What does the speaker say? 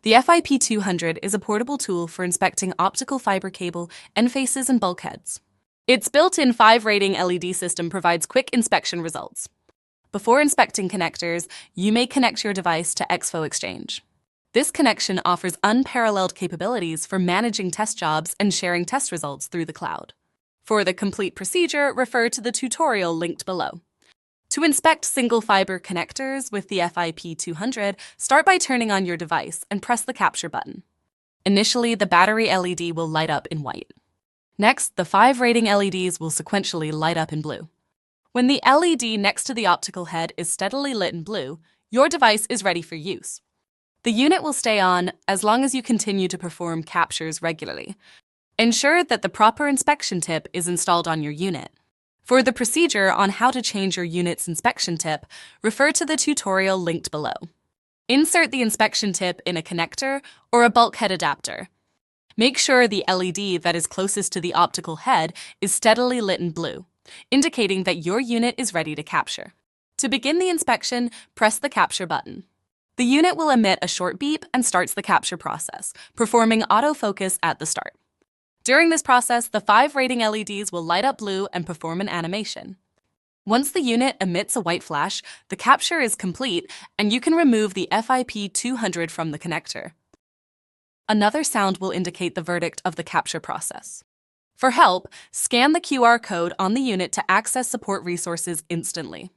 The FIP-200 is a portable tool for inspecting optical fiber cable, end faces, and bulkheads. Its built-in 5-rating LED system provides quick inspection results. Before inspecting connectors, you may connect your device to EXFO Exchange. This connection offers unparalleled capabilities for managing test jobs and sharing test results through the cloud. For the complete procedure, refer to the tutorial linked below. To inspect single-fiber connectors with the FIP-200, start by turning on your device and press the capture button. Initially, the battery LED will light up in white. Next, the 5-rating LEDs will sequentially light up in blue. When the LED next to the optical head is steadily lit in blue, your device is ready for use. The unit will stay on as long as you continue to perform captures regularly. Ensure that the proper inspection tip is installed on your unit. For the procedure on how to change your unit's inspection tip, refer to the tutorial linked below. Insert the inspection tip in a connector or a bulkhead adapter. Make sure the LED that is closest to the optical head is steadily lit in blue, indicating that your unit is ready to capture. To begin the inspection, press the capture button. The unit will emit a short beep and starts the capture process, performing autofocus at the start. During this process, the 5-rating LEDs will light up blue and perform an animation. Once the unit emits a white flash, the capture is complete and you can remove the FIP-200 from the connector. Another sound will indicate the verdict of the capture process. For help, scan the QR code on the unit to access support resources instantly.